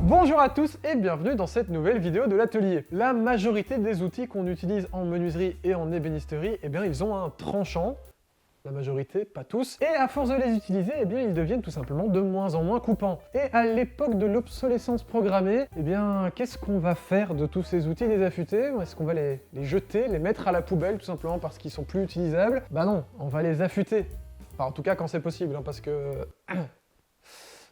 Bonjour à tous et bienvenue dans cette nouvelle vidéo de l'atelier. La majorité des outils qu'on utilise en menuiserie et en ébénisterie, eh bien ils ont un tranchant. La majorité, pas tous. Et à force de les utiliser, eh bien ils deviennent tout simplement de moins en moins coupants. Et à l'époque de l'obsolescence programmée, eh bien qu'est-ce qu'on va faire de tous ces outils désaffûtés? Est-ce qu'on va les jeter, les mettre à la poubelle tout simplement parce qu'ils sont plus utilisables? Bah non, on va les affûter. Enfin, en tout cas quand c'est possible, hein, parce que...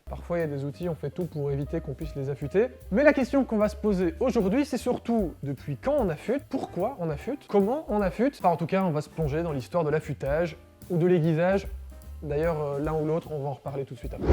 Parfois, il y a des outils, on fait tout pour éviter qu'on puisse les affûter. Mais la question qu'on va se poser aujourd'hui, c'est surtout depuis quand on affûte, pourquoi on affûte, comment on affûte. Enfin, en tout cas, on va se plonger dans l'histoire de l'affûtage ou de l'aiguisage. D'ailleurs, l'un ou l'autre, on va en reparler tout de suite après.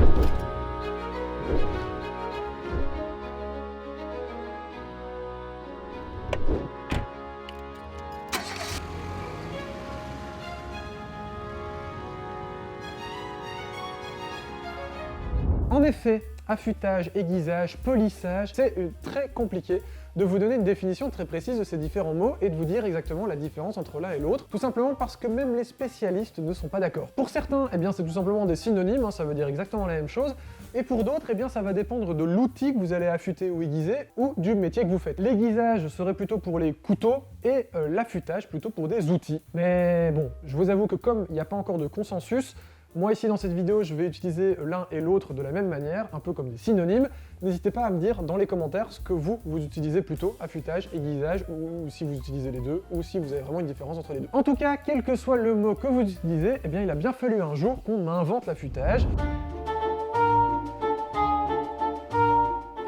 En effet, affûtage, aiguisage, polissage, c'est très compliqué de vous donner une définition très précise de ces différents mots et de vous dire exactement la différence entre l'un et l'autre, tout simplement parce que même les spécialistes ne sont pas d'accord. Pour certains, eh bien c'est tout simplement des synonymes, ça veut dire exactement la même chose, et pour d'autres, eh bien ça va dépendre de l'outil que vous allez affûter ou aiguiser, ou du métier que vous faites. L'aiguisage serait plutôt pour les couteaux, et l'affûtage plutôt pour des outils. Mais bon, je vous avoue que comme il n'y a pas encore de consensus, moi ici dans cette vidéo, je vais utiliser l'un et l'autre de la même manière, un peu comme des synonymes. N'hésitez pas à me dire dans les commentaires ce que vous utilisez plutôt, affûtage, aiguisage, ou si vous utilisez les deux, ou si vous avez vraiment une différence entre les deux. En tout cas, quel que soit le mot que vous utilisez, eh bien il a bien fallu un jour qu'on invente l'affûtage.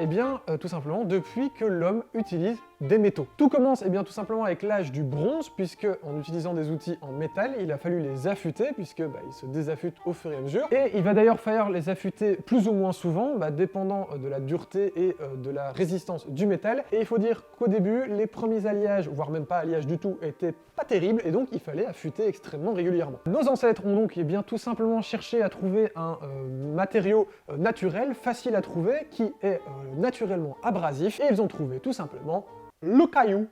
Eh bien, tout simplement depuis que l'homme utilise des métaux. Tout commence bien tout simplement avec l'âge du bronze, puisque en utilisant des outils en métal, il a fallu les affûter, puisque ils se désaffûtent au fur et à mesure. Et il va d'ailleurs falloir les affûter plus ou moins souvent, dépendant de la dureté et de la résistance du métal. Et il faut dire qu'au début, les premiers alliages, voire même pas alliages du tout, étaient pas terribles, et donc il fallait affûter extrêmement régulièrement. Nos ancêtres ont donc bien tout simplement cherché à trouver un matériau naturel, facile à trouver, qui est naturellement abrasif, et ils ont trouvé tout simplement le caillou,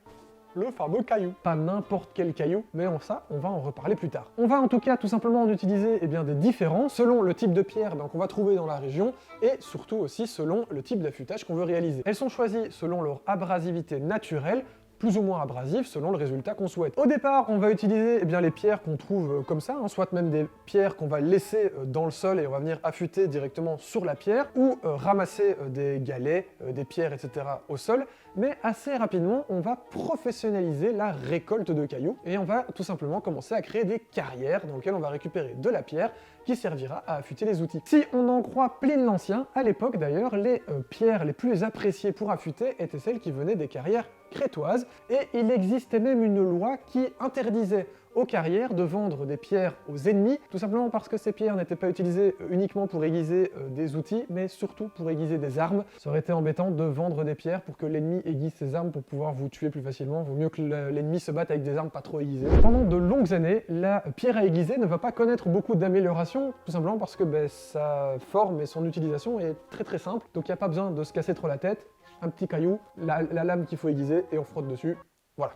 le fameux caillou. Pas n'importe quel caillou, mais ça, on va en reparler plus tard. On va en tout cas tout simplement en utiliser des différents, selon le type de pierre qu'on va trouver dans la région, et surtout aussi selon le type d'affûtage qu'on veut réaliser. Elles sont choisies selon leur abrasivité naturelle, plus ou moins abrasif selon le résultat qu'on souhaite. Au départ, on va utiliser les pierres qu'on trouve comme ça, soit même des pierres qu'on va laisser dans le sol et on va venir affûter directement sur la pierre, ou ramasser des galets, des pierres, etc. au sol, mais assez rapidement, on va professionnaliser la récolte de cailloux et on va tout simplement commencer à créer des carrières dans lesquelles on va récupérer de la pierre qui servira à affûter les outils. Si on en croit Pline l'Ancien, à l'époque d'ailleurs, les pierres les plus appréciées pour affûter étaient celles qui venaient des carrières crétoises, et il existait même une loi qui interdisait aux carrières de vendre des pierres aux ennemis, tout simplement parce que ces pierres n'étaient pas utilisées uniquement pour aiguiser des outils, mais surtout pour aiguiser des armes. Ça aurait été embêtant de vendre des pierres pour que l'ennemi aiguise ses armes pour pouvoir vous tuer plus facilement. Vaut mieux que l'ennemi se batte avec des armes pas trop aiguisées. Pendant de longues années, la pierre à aiguiser ne va pas connaître beaucoup d'améliorations, tout simplement parce que sa forme et son utilisation est très simple, donc il n'y a pas besoin de se casser trop la tête. Un petit caillou, la lame qu'il faut aiguiser, et on frotte dessus. Voilà.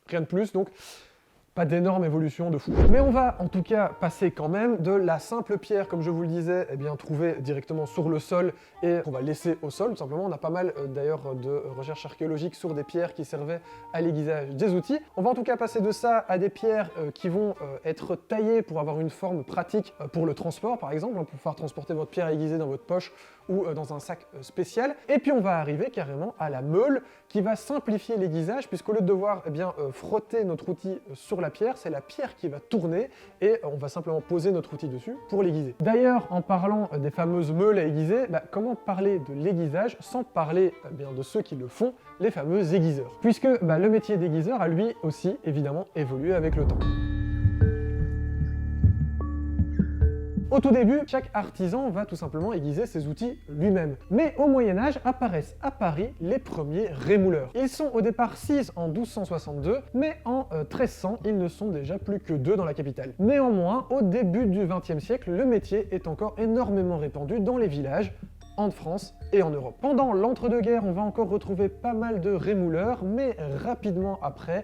Rien de plus, donc pas d'énorme évolution de fou. Mais on va en tout cas passer quand même de la simple pierre, comme je vous le disais, trouvée directement sur le sol et qu'on va laisser au sol, tout simplement. On a pas mal d'ailleurs de recherches archéologiques sur des pierres qui servaient à l'aiguisage des outils. On va en tout cas passer de ça à des pierres qui vont être taillées pour avoir une forme pratique pour le transport, par exemple, pour pouvoir transporter votre pierre aiguisée dans votre poche ou dans un sac spécial. Et puis on va arriver carrément à la meule qui va simplifier l'aiguisage, puisqu'au lieu de devoir frotter notre outil sur la pierre, c'est la pierre qui va tourner et on va simplement poser notre outil dessus pour l'aiguiser. D'ailleurs, en parlant des fameuses meules à aiguiser, comment parler de l'aiguisage sans parler de ceux qui le font, les fameux aiguiseurs, puisque le métier d'aiguiseur a lui aussi évidemment évolué avec le temps. Au tout début, chaque artisan va tout simplement aiguiser ses outils lui-même. Mais au Moyen-Âge apparaissent à Paris les premiers rémouleurs. Ils sont au départ 6 en 1262, mais en 1300, ils ne sont déjà plus que 2 dans la capitale. Néanmoins, au début du XXe siècle, le métier est encore énormément répandu dans les villages, en France et en Europe. Pendant l'entre-deux-guerres, on va encore retrouver pas mal de rémouleurs, mais rapidement après,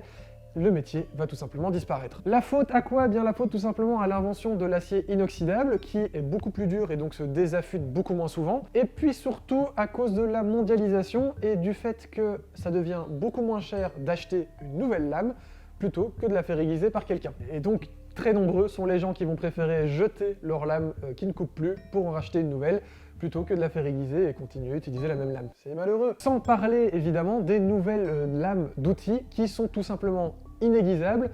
le métier va tout simplement disparaître. La faute à quoi? Eh bien la faute tout simplement à l'invention de l'acier inoxydable qui est beaucoup plus dur et donc se désaffûte beaucoup moins souvent. Et puis surtout à cause de la mondialisation et du fait que ça devient beaucoup moins cher d'acheter une nouvelle lame plutôt que de la faire aiguiser par quelqu'un. Et donc très nombreux sont les gens qui vont préférer jeter leur lame qui ne coupe plus pour en racheter une nouvelle plutôt que de la faire aiguiser et continuer à utiliser la même lame. C'est malheureux. Sans parler évidemment des nouvelles lames d'outils qui sont tout simplement inéguisables.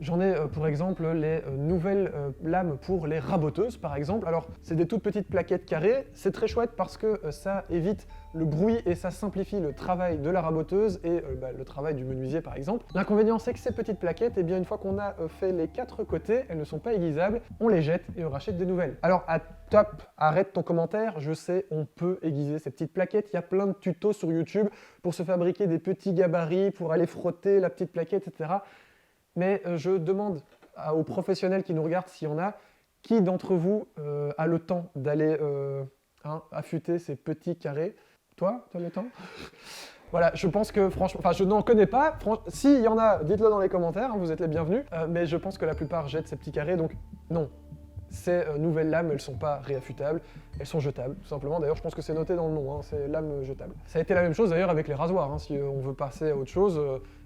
J'en ai pour exemple les nouvelles lames pour les raboteuses par exemple. Alors c'est des toutes petites plaquettes carrées, c'est très chouette parce que ça évite le bruit et ça simplifie le travail de la raboteuse et le travail du menuisier par exemple. L'inconvénient c'est que ces petites plaquettes, eh bien une fois qu'on a fait les 4 côtés, elles ne sont pas aiguisables, on les jette et on rachète des nouvelles. Alors top, arrête ton commentaire, je sais on peut aiguiser ces petites plaquettes, il y a plein de tutos sur YouTube pour se fabriquer des petits gabarits, pour aller frotter la petite plaquette, etc. Mais je demande aux professionnels qui nous regardent s'il y en a, qui d'entre vous a le temps d'aller affûter ces petits carrés? Toi, tu as le temps? Voilà, je pense que franchement, enfin je n'en connais pas, s'il y en a, dites-le dans les commentaires, hein, vous êtes les bienvenus, mais je pense que la plupart jettent ces petits carrés, donc non. Ces nouvelles lames, elles sont pas réaffûtables, elles sont jetables, tout simplement. D'ailleurs, je pense que c'est noté dans le nom, hein, c'est lames jetables. Ça a été la même chose d'ailleurs avec les rasoirs, hein, si on veut passer à autre chose.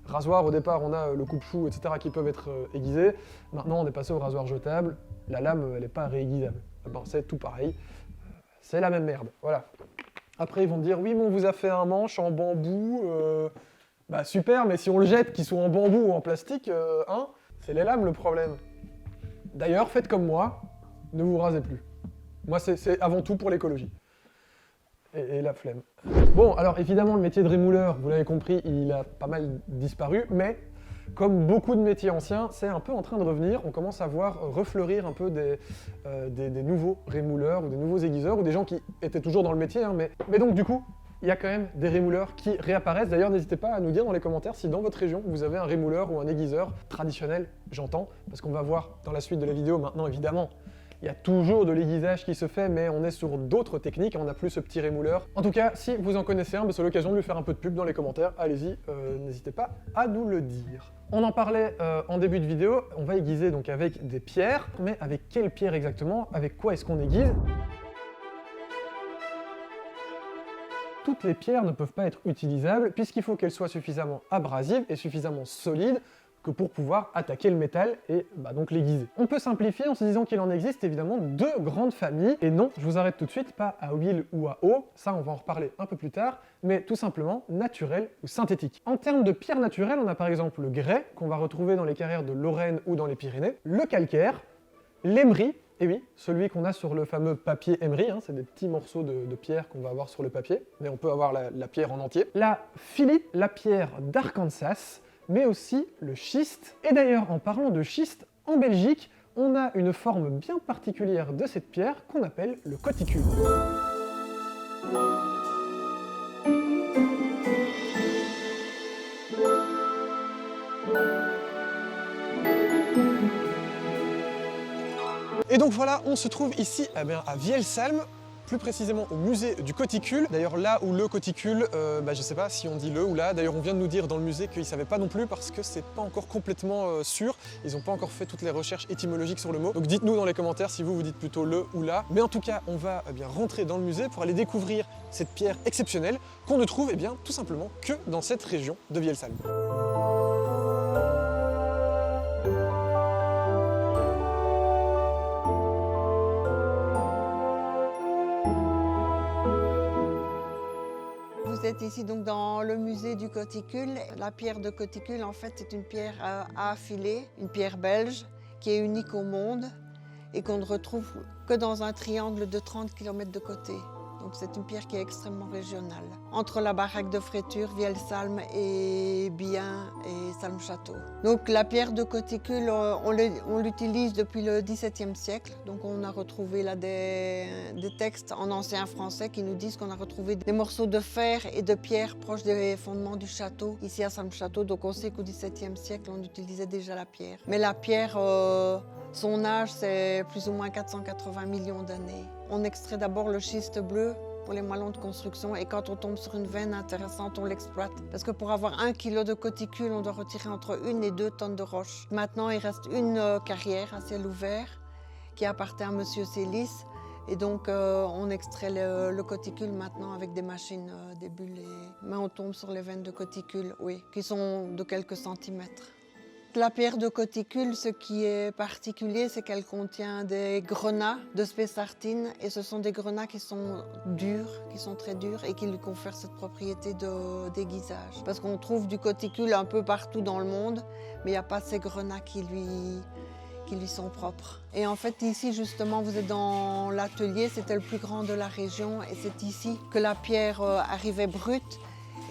Rasoir, au départ, on a le coupe-chou, etc. qui peuvent être aiguisés. Maintenant, on est passé au rasoir jetable. La lame, elle n'est pas réaiguisable. Bon, c'est tout pareil. C'est la même merde, voilà. Après, ils vont me dire, oui, mais on vous a fait un manche en bambou. Bah super, mais si on le jette, qu'il soit en bambou ou en plastique, c'est les lames le problème. D'ailleurs, faites comme moi, ne vous rasez plus. Moi, c'est avant tout pour l'écologie. Et la flemme. Bon, alors évidemment, le métier de rémouleur, vous l'avez compris, il a pas mal disparu, mais comme beaucoup de métiers anciens, c'est un peu en train de revenir. On commence à voir refleurir un peu des nouveaux rémouleurs ou des nouveaux aiguiseurs ou des gens qui étaient toujours dans le métier. Hein, mais donc du coup, il y a quand même des rémouleurs qui réapparaissent. D'ailleurs, n'hésitez pas à nous dire dans les commentaires si dans votre région, vous avez un rémouleur ou un aiguiseur traditionnel, j'entends, parce qu'on va voir dans la suite de la vidéo maintenant, évidemment. Il y a toujours de l'aiguisage qui se fait, mais on est sur d'autres techniques, on n'a plus ce petit rémouleur. En tout cas, si vous en connaissez un, c'est l'occasion de lui faire un peu de pub dans les commentaires. Allez-y, n'hésitez pas à nous le dire. On en parlait en début de vidéo, on va aiguiser donc avec des pierres, mais avec quelles pierres exactement? Avec quoi est-ce qu'on aiguise? Toutes les pierres ne peuvent pas être utilisables, puisqu'il faut qu'elles soient suffisamment abrasives et suffisamment solides que pour pouvoir attaquer le métal et donc l'aiguiser. On peut simplifier en se disant qu'il en existe évidemment 2 grandes familles, et non, je vous arrête tout de suite, pas à huile ou à eau, ça on va en reparler un peu plus tard, mais tout simplement naturel ou synthétique. En termes de pierres naturelles, on a par exemple le grès, qu'on va retrouver dans les carrières de Lorraine ou dans les Pyrénées, le calcaire, l'émery, et oui, celui qu'on a sur le fameux papier émery, hein, c'est des petits morceaux de pierre qu'on va avoir sur le papier, mais on peut avoir la pierre en entier, la philite, la pierre d'Arkansas, mais aussi le schiste. Et d'ailleurs, en parlant de schiste, en Belgique, on a une forme bien particulière de cette pierre qu'on appelle le coticule. Et donc voilà, on se trouve ici à Vielsalm, plus précisément au musée du Coticule. D'ailleurs là où le Coticule, je sais pas si on dit le ou là, d'ailleurs on vient de nous dire dans le musée qu'ils savaient pas non plus parce que c'est pas encore complètement sûr, ils ont pas encore fait toutes les recherches étymologiques sur le mot. Donc dites-nous dans les commentaires si vous dites plutôt le ou là. Mais en tout cas, on va rentrer dans le musée pour aller découvrir cette pierre exceptionnelle qu'on ne trouve tout simplement que dans cette région de Vielsalm. Vous êtes ici donc dans le musée du Coticule. La pierre de Coticule, en fait, c'est une pierre à affiler, une pierre belge qui est unique au monde et qu'on ne retrouve que dans un triangle de 30 km de côté. Donc c'est une pierre qui est extrêmement régionale. Entre la baraque de Frétur, Vielsalm et Bihin et Salm-Château. Donc la pierre de Coticule, on l'utilise depuis le XVIIe siècle. Donc on a retrouvé là des textes en ancien français qui nous disent qu'on a retrouvé des morceaux de fer et de pierre proches des fondements du château, ici à Salm-Château. Donc on sait qu'au XVIIe siècle, on utilisait déjà la pierre. Mais la pierre, son âge, c'est plus ou moins 480 millions d'années. On extrait d'abord le schiste bleu pour les moellons de construction. Et quand on tombe sur une veine intéressante, on l'exploite. Parce que pour avoir 1 kilo de coticule, on doit retirer entre 1 et 2 tonnes de roche. Maintenant, il reste une carrière à ciel ouvert qui appartient à Monsieur Célis. Et donc, on extrait le coticule maintenant avec des machines, des bulles. Mais on tombe sur les veines de coticule, oui, qui sont de quelques centimètres. La pierre de coticule, ce qui est particulier, c'est qu'elle contient des grenats de spessartine. Et ce sont des grenats qui sont durs, qui sont très durs et qui lui confèrent cette propriété de d'aiguisage. Parce qu'on trouve du coticule un peu partout dans le monde, mais il n'y a pas ces grenats qui lui sont propres. Et en fait, ici, justement, vous êtes dans l'atelier, c'était le plus grand de la région. Et c'est ici que la pierre arrivait brute.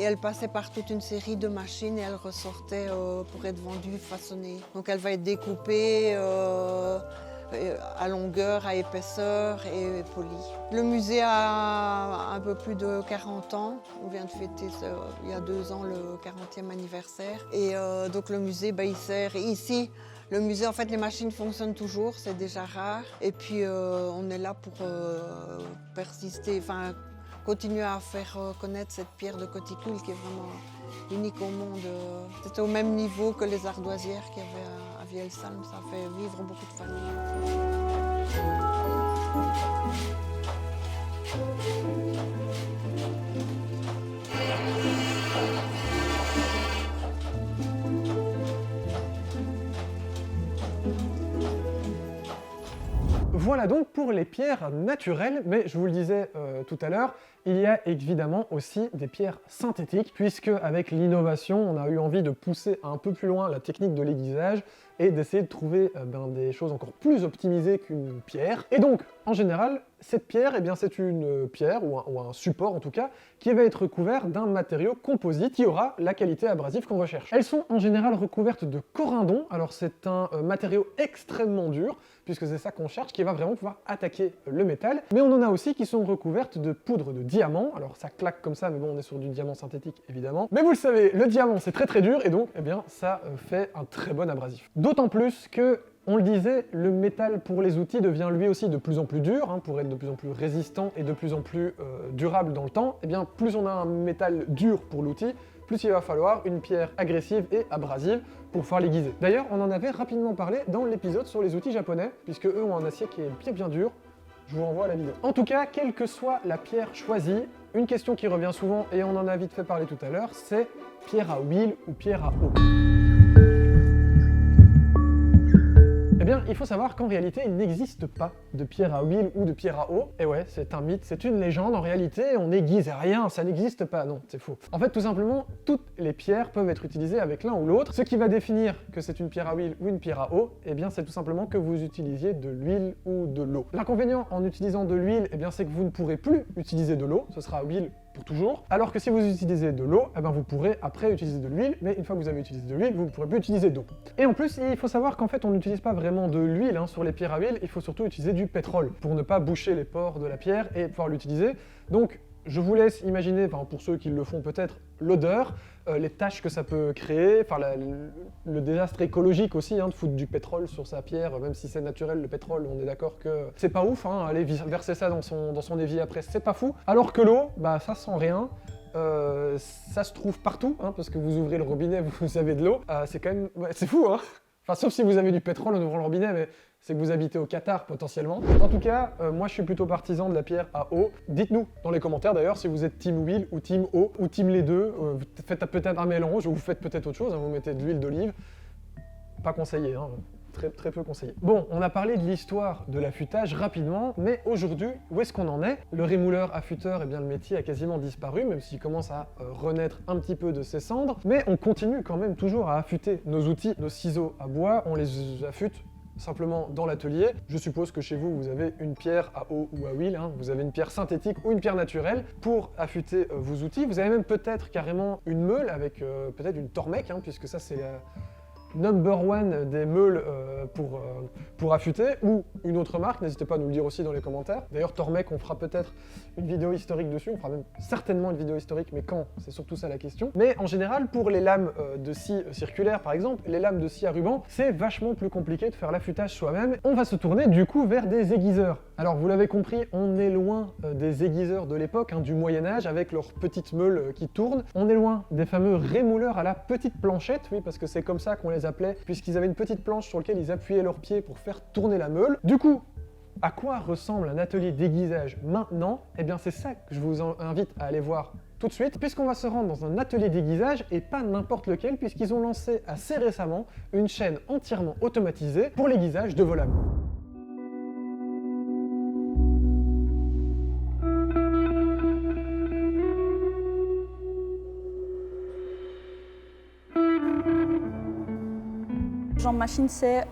Et elle passait par toute une série de machines et elle ressortait pour être vendue, façonnée. Donc elle va être découpée à longueur, à épaisseur et polie. Le musée a un peu plus de 40 ans. On vient de fêter il y a 2 ans le 40e anniversaire. Et donc le musée, il sert ici. Le musée, en fait, les machines fonctionnent toujours, c'est déjà rare. Et puis on est là pour persister, continuer à faire connaître cette pierre de coticule qui est vraiment unique au monde. C'était au même niveau que les ardoisières qu'il y avait à Vielsalm. Ça fait vivre beaucoup de familles. Voilà donc pour les pierres naturelles, mais je vous le disais tout à l'heure, il y a évidemment aussi des pierres synthétiques, puisque avec l'innovation, on a eu envie de pousser un peu plus loin la technique de l'aiguisage et d'essayer de trouver des choses encore plus optimisées qu'une pierre. Et donc, en général, cette pierre, c'est une pierre, ou un support en tout cas, qui va être recouvert d'un matériau composite qui aura la qualité abrasive qu'on recherche. Elles sont en général recouvertes de corindon, alors c'est un matériau extrêmement dur, puisque c'est ça qu'on cherche, qui va vraiment pouvoir attaquer le métal. Mais on en a aussi qui sont recouvertes de poudre de diamant, alors ça claque comme ça, mais bon, on est sur du diamant synthétique évidemment. Mais vous le savez, le diamant c'est très très dur, et donc, ça fait un très bon abrasif. D'autant plus que, on le disait, le métal pour les outils devient lui aussi de plus en plus dur, pour être de plus en plus résistant et de plus en plus durable dans le temps. Plus on a un métal dur pour l'outil, plus il va falloir une pierre agressive et abrasive pour pouvoir l'aiguiser. D'ailleurs, on en avait rapidement parlé dans l'épisode sur les outils japonais, puisque eux ont un acier qui est bien dur. Je vous renvoie à la vidéo. En tout cas, quelle que soit la pierre choisie, une question qui revient souvent, et on en a vite fait parler tout à l'heure, c'est pierre à huile ou pierre à eau. Il faut savoir qu'en réalité, il n'existe pas de pierre à huile ou de pierre à eau. Et ouais, c'est un mythe, c'est une légende. En réalité, on n'aiguise rien, ça n'existe pas. Non, c'est faux. En fait, tout simplement, toutes les pierres peuvent être utilisées avec l'un ou l'autre. Ce qui va définir que c'est une pierre à huile ou une pierre à eau, c'est tout simplement que vous utilisiez de l'huile ou de l'eau. L'inconvénient en utilisant de l'huile, c'est que vous ne pourrez plus utiliser de l'eau. Ce sera huile pour toujours. Alors que si vous utilisez de l'eau, vous pourrez après utiliser de l'huile, mais une fois que vous avez utilisé de l'huile, vous ne pourrez plus utiliser d'eau. Et en plus, il faut savoir qu'en fait, on n'utilise pas vraiment de l'huile sur les pierres à huile, il faut surtout utiliser du pétrole pour ne pas boucher les pores de la pierre et pouvoir l'utiliser. Donc, je vous laisse imaginer, pour ceux qui le font peut-être, l'odeur, les taches que ça peut créer, le désastre écologique aussi, de foutre du pétrole sur sa pierre, même si c'est naturel, le pétrole, on est d'accord que c'est pas ouf, aller verser ça dans son évier après, c'est pas fou. Alors que l'eau, ça sent rien. Ça se trouve partout, parce que vous ouvrez le robinet, vous avez de l'eau. C'est quand même... Ouais, c'est fou, sauf si vous avez du pétrole en ouvrant le robinet, mais c'est que vous habitez au Qatar potentiellement. En tout cas, moi je suis plutôt partisan de la pierre à eau. Dites-nous dans les commentaires d'ailleurs si vous êtes team huile ou team eau, ou team les deux. Faites peut-être un mélange, ou vous faites peut-être autre chose, vous mettez de l'huile d'olive. Pas conseillé, très peu conseillé. Bon, on a parlé de l'histoire de l'affûtage rapidement, mais aujourd'hui, où est-ce qu'on en est? Le rémouleur affûteur, le métier a quasiment disparu, même s'il commence à renaître un petit peu de ses cendres, mais on continue quand même toujours à affûter nos outils, nos ciseaux à bois, on les affûte simplement dans l'atelier. Je suppose que chez vous, vous avez une pierre à eau ou à huile, vous avez une pierre synthétique ou une pierre naturelle pour affûter vos outils. Vous avez même peut-être carrément une meule avec peut-être une tormec, puisque ça c'est #1 des meules pour affûter, ou une autre marque, n'hésitez pas à nous le dire aussi dans les commentaires. D'ailleurs, Tormek, on fera peut-être une vidéo historique dessus, on fera même certainement une vidéo historique, mais quand? C'est surtout ça la question. Mais en général, pour les lames de scie circulaire par exemple, les lames de scie à ruban, c'est vachement plus compliqué de faire l'affûtage soi-même. On va se tourner du coup vers des aiguiseurs. Alors vous l'avez compris, on est loin des aiguiseurs de l'époque, du Moyen-Âge, avec leurs petites meules qui tournent. On est loin des fameux rémouleurs à la petite planchette, oui, parce que c'est comme ça qu'on les appelait, puisqu'ils avaient une petite planche sur laquelle ils appuyaient leurs pieds pour faire tourner la meule. Du coup, à quoi ressemble un atelier d'aiguisage maintenant? Eh bien c'est ça que je vous invite à aller voir tout de suite, puisqu'on va se rendre dans un atelier d'aiguisage, et pas n'importe lequel, puisqu'ils ont lancé assez récemment une chaîne entièrement automatisée pour l'aiguisage de vos lames. Jean Machine, c'est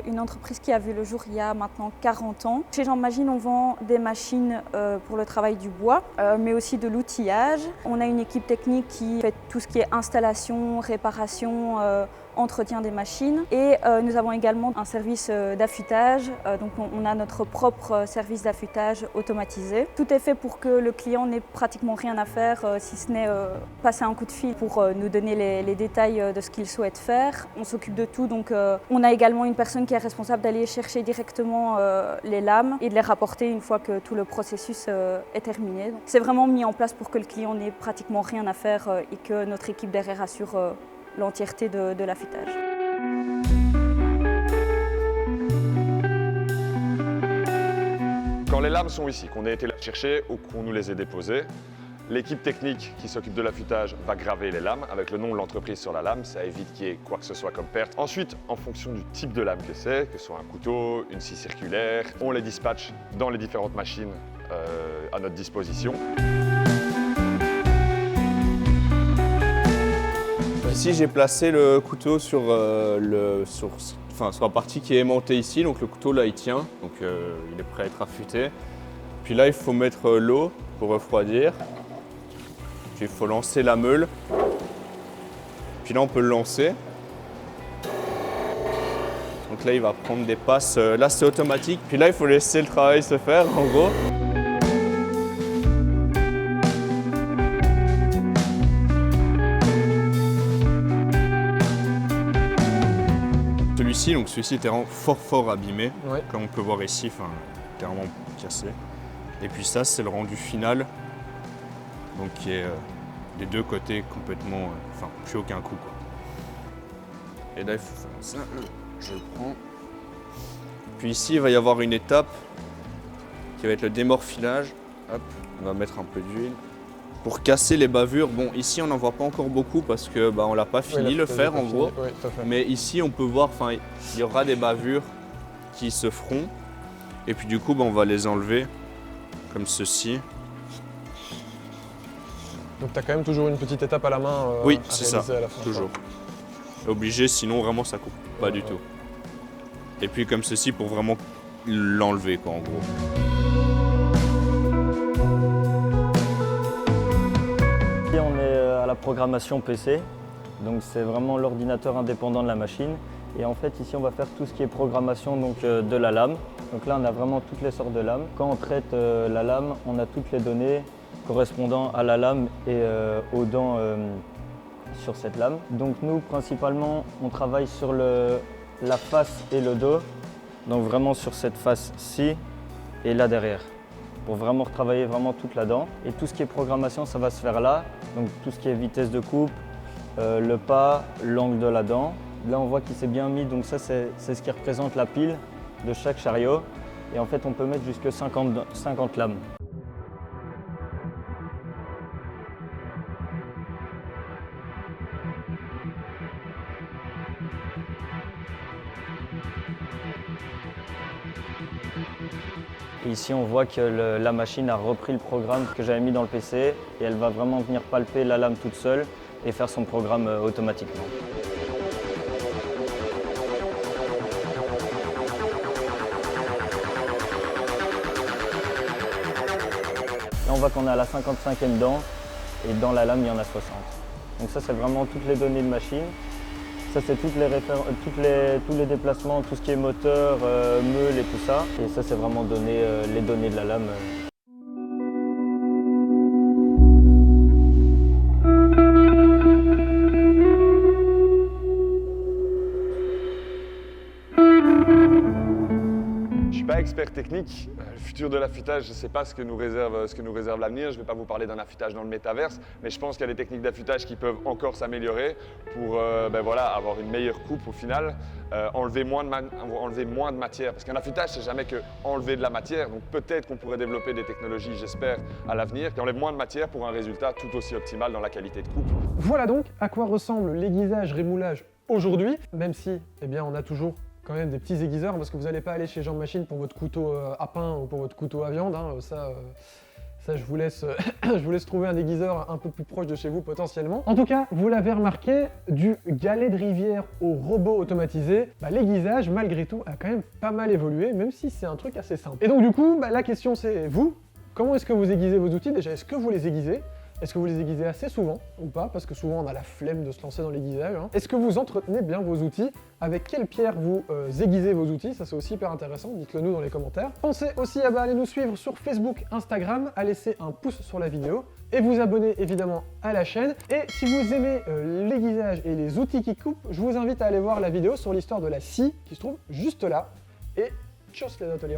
une entreprise qui a vu le jour il y a maintenant 40 ans. Chez Jean Machine, on vend des machines pour le travail du bois, mais aussi de l'outillage. On a une équipe technique qui fait tout ce qui est installation, réparation, entretien des machines. Et nous avons également un service d'affûtage. Donc on a notre propre service d'affûtage automatisé. Tout est fait pour que le client n'ait pratiquement rien à faire, si ce n'est passer un coup de fil pour nous donner les détails de ce qu'il souhaite faire. On s'occupe de tout, donc on a également une personne qui est responsable d'aller chercher directement les lames et de les rapporter une fois que tout le processus est terminé. C'est vraiment mis en place pour que le client n'ait pratiquement rien à faire et que notre équipe derrière assure l'entièreté de l'affûtage. Quand les lames sont ici, qu'on ait été les chercher ou qu'on nous les ait déposées, l'équipe technique qui s'occupe de l'affûtage va graver les lames avec le nom de l'entreprise sur la lame, ça évite qu'il y ait quoi que ce soit comme perte. Ensuite, en fonction du type de lame que ce soit un couteau, une scie circulaire, on les dispatche dans les différentes machines à notre disposition. Ici, j'ai placé le couteau sur la partie qui est aimantée ici, donc le couteau là il tient, donc il est prêt à être affûté. Puis là il faut mettre l'eau pour refroidir, puis il faut lancer la meule, puis là on peut le lancer. Donc là il va prendre des passes, là c'est automatique, puis là il faut laisser le travail se faire en gros. Celui-ci était vraiment fort abîmé, ouais. Comme on peut voir ici, carrément cassé. Et puis ça, c'est le rendu final, donc qui est des deux côtés complètement, plus aucun coup, quoi. Et là, il faut faire ça, je le prends. Puis ici, il va y avoir une étape qui va être le démorphilage. Hop, on va mettre un peu d'huile. Pour casser les bavures, bon ici on n'en voit pas encore beaucoup parce que on l'a pas fini le faire en gros. Oui, mais ici on peut voir, il y aura des bavures qui se feront. Et puis du coup on va les enlever comme ceci. Donc tu as quand même toujours une petite étape à la main oui, c'est ça, à la fin, toujours. Obligé, sinon vraiment ça coupe pas du tout. Et puis comme ceci pour vraiment l'enlever quoi en gros. On est à la programmation PC, donc c'est vraiment l'ordinateur indépendant de la machine. Et en fait ici on va faire tout ce qui est programmation de la lame. Donc là on a vraiment toutes les sortes de lames. Quand on traite la lame, on a toutes les données correspondant à la lame et aux dents sur cette lame. Donc nous principalement on travaille sur la face et le dos, donc vraiment sur cette face-ci et là derrière, pour vraiment retravailler vraiment toute la dent. Et tout ce qui est programmation, ça va se faire là. Donc tout ce qui est vitesse de coupe, le pas, l'angle de la dent. Là on voit qu'il s'est bien mis, donc ça c'est ce qui représente la pile de chaque chariot. Et en fait on peut mettre jusque 50 lames. Et ici on voit que la machine a repris le programme que j'avais mis dans le PC et elle va vraiment venir palper la lame toute seule et faire son programme automatiquement. Là on voit qu'on est à la 55e dent et dans la lame il y en a 60. Donc ça c'est vraiment toutes les données de machine. Ça, c'est tous les déplacements, tout ce qui est moteur, meule et tout ça. Et ça, c'est vraiment les données de la lame. Je suis pas expert technique. Le futur de l'affûtage, je ne sais pas ce que nous réserve l'avenir. Je ne vais pas vous parler d'un affûtage dans le métaverse, mais je pense qu'il y a des techniques d'affûtage qui peuvent encore s'améliorer pour avoir une meilleure coupe au final, enlever moins de matière. Parce qu'un affûtage, c'est jamais que enlever de la matière. Donc peut-être qu'on pourrait développer des technologies, j'espère, à l'avenir, qui enlèvent moins de matière pour un résultat tout aussi optimal dans la qualité de coupe. Voilà donc à quoi ressemble l'aiguisage rémoulage aujourd'hui, même si on a toujours quand même des petits aiguiseurs, parce que vous n'allez pas aller chez Jean Machine pour votre couteau à pain ou pour votre couteau à viande, hein, ça je vous laisse trouver un aiguiseur un peu plus proche de chez vous potentiellement. En tout cas, vous l'avez remarqué, du galet de rivière au robot automatisé, l'aiguisage malgré tout a quand même pas mal évolué, même si c'est un truc assez simple. Et donc du coup, la question c'est vous, comment est-ce que vous aiguisez vos outils? Déjà, est-ce que vous les aiguisez? Est-ce que vous les aiguisez assez souvent ou pas? Parce que souvent on a la flemme de se lancer dans l'aiguisage. Hein. Est-ce que vous entretenez bien vos outils? Avec quelle pierre vous aiguisez vos outils? Ça c'est aussi hyper intéressant, dites-le nous dans les commentaires. Pensez aussi à aller nous suivre sur Facebook, Instagram, à laisser un pouce sur la vidéo et vous abonner évidemment à la chaîne. Et si vous aimez l'aiguisage et les outils qui coupent, je vous invite à aller voir la vidéo sur l'histoire de la scie qui se trouve juste là. Et tchuss les ateliers.